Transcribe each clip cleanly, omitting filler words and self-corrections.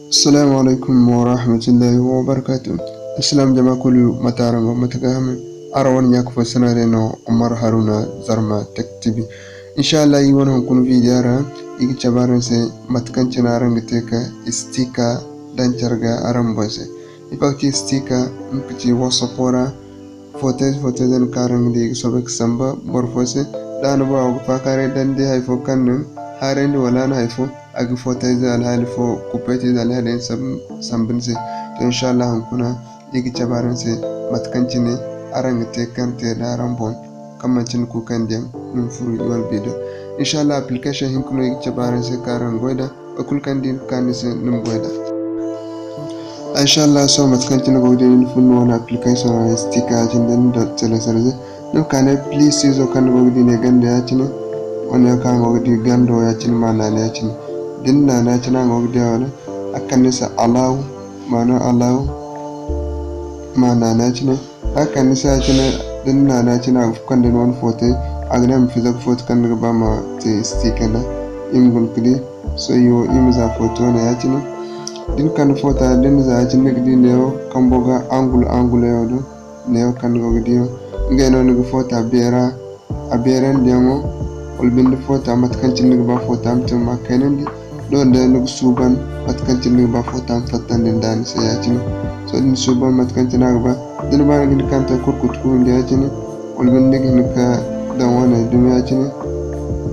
السلام عليكم ورحمة الله وبركاته. السلام جماعة كل متارم ومتقام أروان ياكو فسنا لنا عمر هارونا زرما تكتبي إن شاء الله يوان هنكون في ديارة إيجي تبارن سي متكن تنارن تيكا استيكا دانشرغا أرم بوسي إباكي استيكا مكتي وصفورا فوتيز كارن دي سوبك سامبا بورفوسي دانو باو فاكاري دان دي هايفو كانن هارين ولا هايفو agi fotaiza alhali fo kupetiza alhali sambinse to inshallah hankuna igi chabaranse matkancine arangite kante daran bon kamancin ku kandiam num furu wal bido inshallah application hinkuno igi chabaranse karan goida akul kandin kanise num goida inshallah so matkancine gogde ni funu wona application sticker jinden dot teleserze num kane please izo kan gogde ne gande yacine wona kan gogde gando yacine manane yacine dinna na cina ngogde wala akanisa allow mana na cina akanisa cina dinna na cina kande non fote agnam fizak fote kan ba ma te sticker imgul kidi so yo imza foto na ya cina din kan foto din za cina kidi neo kamboga angul yodo neo kan gogde ngeno ni foto abera ndiamo olbinde foto amat kan cina ba foto am to makanandi don da nuk suban matkancin ne ba fotan fatan din dan sai ya ci so din suban matkancin ba din ba ni kanta kurkut ku inda ya ci ne ulbin ne ni ka dan wani dum ya ci ne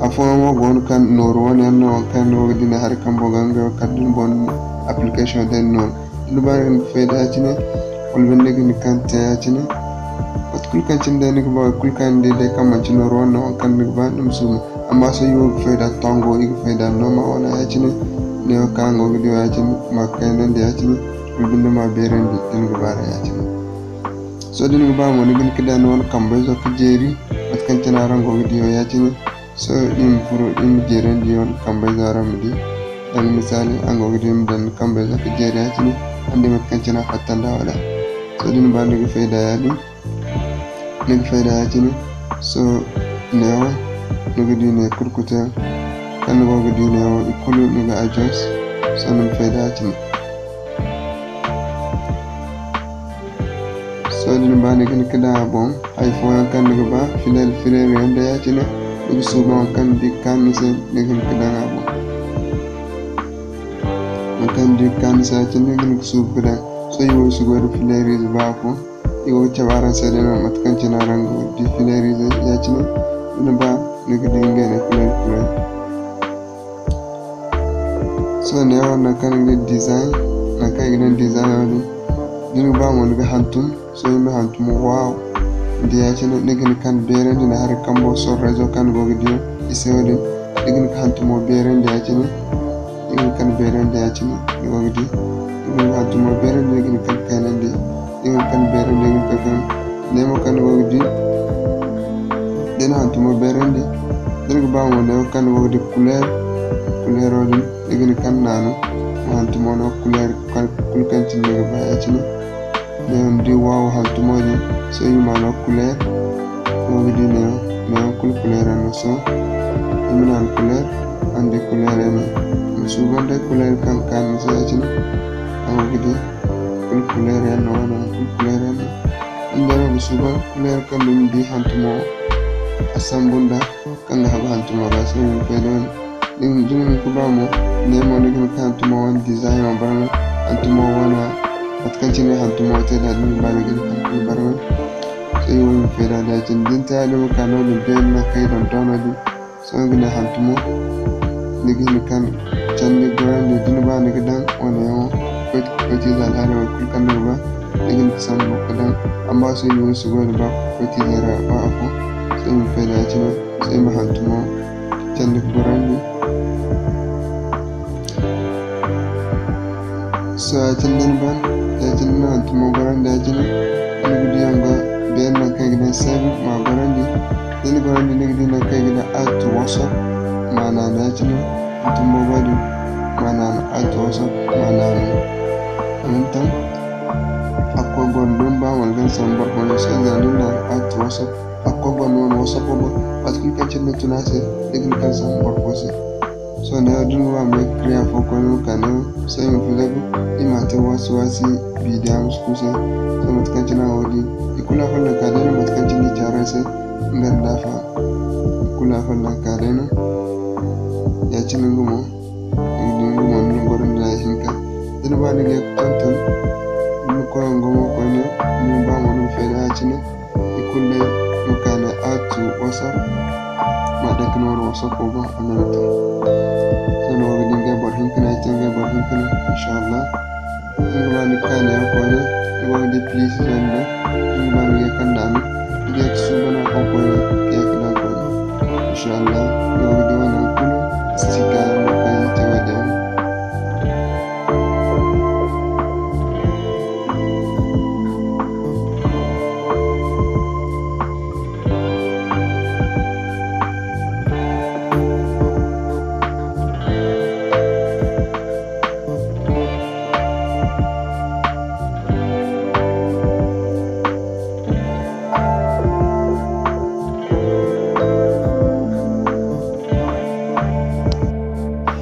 afon mo gon kan nor wani anno kan no din har kan bogan ga kadin bon application den non din ba ni fayda ya ci ne ulbin ne ni kanta ya ci ne kul kancin da ni ba kul kan de kan man ci nor wani kan ni ba dum su amma so yo fayda tango igi fayda noma wona yacini ne kango gidi yacini makkainen de yacini bibinde ma berendi den gubara yacini so den guba mo nigin kidan won kambe zo kjeri at kancana rango gidi yacini so im furo im jerendi won kambe zo ramdi dan misali ango gidi dan kambe zo kjeri yacini ande mat kancana fatanda wala so den ba nigi fayda yacini so newa nugudi ne kurkuta kan nugudi ne o ikulu nuga adjust sanum fedati so din ba ne kan bon iphone kan nuga filel yanda ya tina nugu suba kan di kan se ne kan kan di kan sa tina nugu suba so yo suba filel is ba ko yo chabara se ne mat kan tina rango di filel ya tina ba nigga dingene kule so ne wana kan design na kai gidan design wani din ba mu nigga hantum so yi hantum wow da ya ce nigga kan beren da har kan bo so rezo kan go gidio ise wadi nigga hantum beren da ya ce nigga kan beren da ya ce go gidio nigga hantum beren da nigga kan kanan da nigga kan beren da nigga kan nemo kan go gidio den hantum beren da dirga ba mo ne kan wodi couleur odin digin kan nanu hantu mo no couleur kul kan tin ne ba ya tin ne ndi wow hantu mo ni so yi ma no couleur wodi ne kul couleur no so iminan couleur andi couleur ne so gonde couleur kan so ya tin wodi kul couleur no kul couleur ne ndara so couleur kan ndi hantu mo asambunda kanga haba hantuma ba sai mun fedon din ku ba mu ne mo ne kan hantuma wan design on barana hantuma wana atkanci ne hantuma ta da din ba ne kan barana sai mun feda da jin din ta da muka no din ben na kai don donadi so ngina hantuma ne kan can ne gora ne din ba ne gidan wani yo ko ti da da ku kan ba din san mu kadan amma sai mun su go ba ko ti da ba ko sai mun feda ci sai mu hantumo can da burani so a can dan ban da can na hantumo burani da can na gudu yanga bayan na kai gidan sabi ma burani dan burani na gudu na kai gidan add to whatsapp mana na can hantumo bari mana na add to whatsapp mana na antan akwai gwandon ba walgan sambar wani sai zanen na add to whatsapp akwai gwandon whatsapp ba at kun kancin na tunase digin kan san barkosi so ne odun wa me create for kono kanu so im filagu imate wasi bidiam skuse so matkanjina wodi ikula falla kadena matkanjini charase ngar dafa ikula falla kadena ya chinungumo ngumo ngoron la hinka dina ba nige tonton ko ngomo ko ne ni ba mo fere achine ikulle mukana atu wasa ma da knor wasa ko ba amanata sono dinga bor hinkana tinga bor hinkana inshallah tinga ba ni kana ko ne ko di please zanda tinga ba ni kandami dia subana ko ko ke kana ko inshallah ko di wana kulu stika ko yi tawada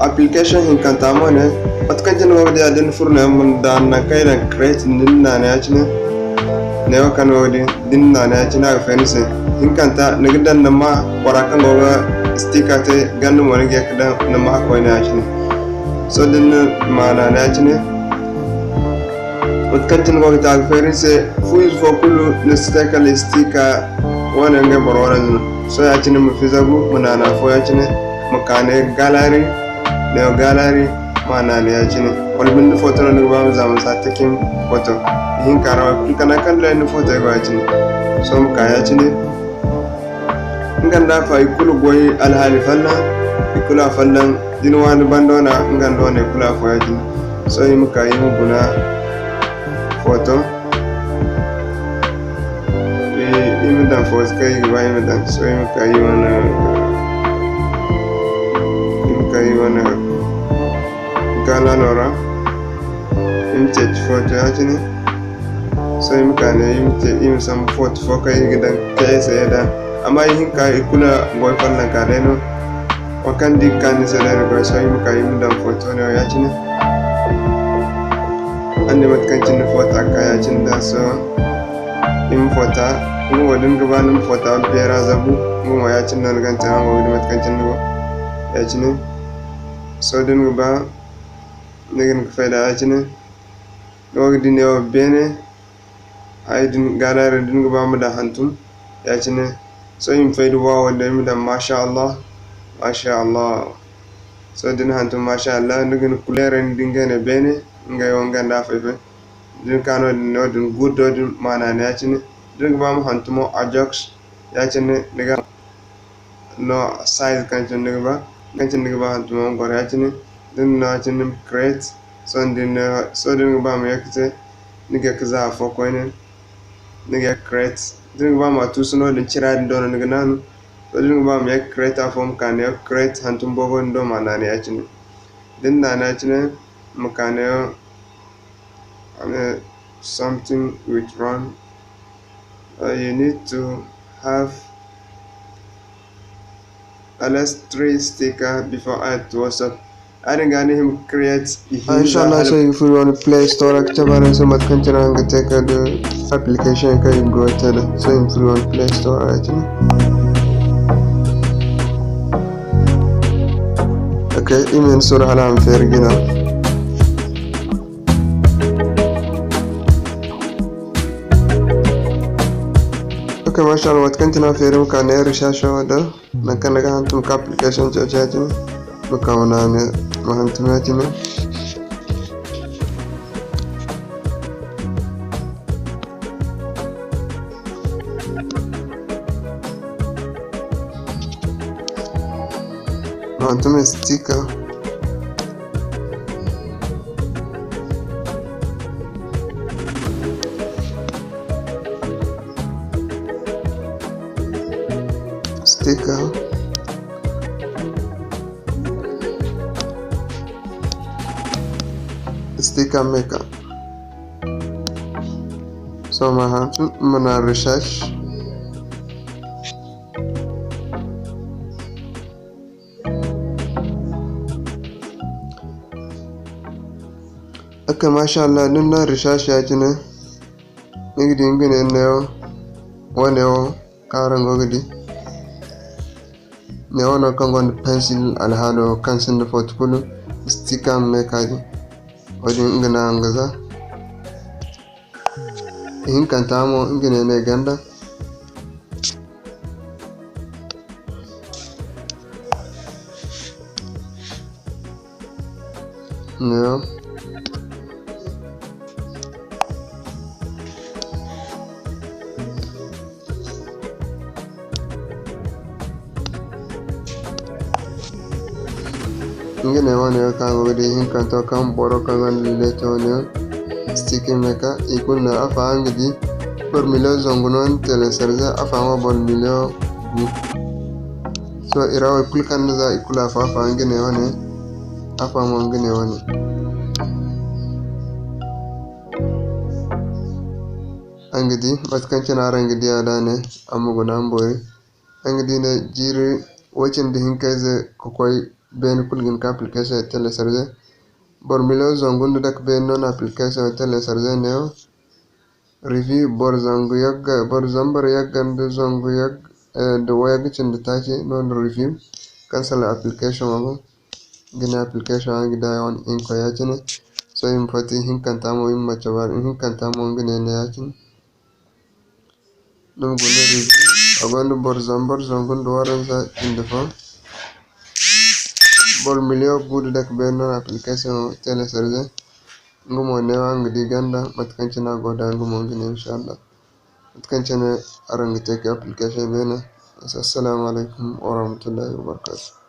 application hinkantamone matkanjin wodi adin furna mun danna kayla create dinna ne achne ne wakan wodi dinna ne achna fense hinkanta nigdan nama warakan goga sticker te gandu woni gekda nama ko ne achne so dinna mana ne achne matkanjin wodi ta fense full for kullu ne sticker wana nge borora so achne mu fizagu munana fo achne makane gallery Neo gallery mana ne yachine wal bin photo no ba zamu sa taking photo hin karawa kana kan la ni photo ga yachine so mu ka yachine nganda fa ikulu boy al hali fanna ikula fallan din wani bandona ngando ne kula fo yachine so mu ka yi mu buna photo imi dan fo kai ga imi dan so mu ka yi wana gala lora imte photo yachine so imkane im sam photo foka yidan kese da amma yin ka ikula boy fallan ka deno wakandi kan selere ko so imka dan photo ne yachine ande matkancin photo ka yachine da so im photo mu wadin gabanin photo bera zabu mu yachine nan ganta mu wadin matkancin go yachine so din ba negen fayda achine dogi dine o bene ay din galare din ba mu da hantum yachine so im faydu wa wanda mi da masha Allah so din hantum masha Allah negen couleur din gene bene ngay wonga nda fefe din kano no din guddo din mana ne yachine din ba mu hantumo ajox yachine nega no size kanchen nega ba hantumo ngor yachine din na chinin create so din ba mu yakte nige kaza fo ko ne nige create din ba ma tusuno din chira din don nige nanu so din ba mu yak create form kan ya create hantum bogo ndo mana ne yachine din na chine mu kan ya something with run you need to have at least 3 sticker before add to WhatsApp. I think I need him create. Inshallah, so if you want to play store, activate so much content and take the application can you go to the so if you want to play store, actually. Okay, email surah alam fair gina. Okay, mashallah, what content fair can air shasha wada. Nakan naga hantum application charge Bukaunane mahantumajine mahantume sticker sticker maker so mana research aka masha Allah dun na rishashi ya ci ne nigidi ngine neo waneo karango gidi neo no kangon pencil alhalo kansin da fotkulu sticker me kaji wadin ngina ngaza in kantamo ngine ne ganda neo ngine wane kango gidi in kanto kan boro kangon leto ne sticker meka ikul na afa ngidi por milio zongunon telesarza afa ma bon milio bu so irawo kulkan za ikula fa ngine wane afa mo ngine wane angidi matkanci na rangidi adane amugo nambori angidi na jiri wacin da hinkaize kokoi ben kulgin ka application telesarze bor milo zongun dak ben non application telesarze neo review bor zangu yagga bor zambar yaggan da zongu yag da wayag cin da tace non review cancel application wago gina application angida on inko yacine so in fati hinkantamo in machabar hinkantamo ngine ne yacine dum gune review agondu bor zambar zongun do waranza indefo bor milio gudu dak ben non application telesarze ngumo newa ngidi ganda matkanci na goda ngumo ngine inshallah matkanci ne arangite ke application bena assalamu alaikum warahmatullahi wabarakatuh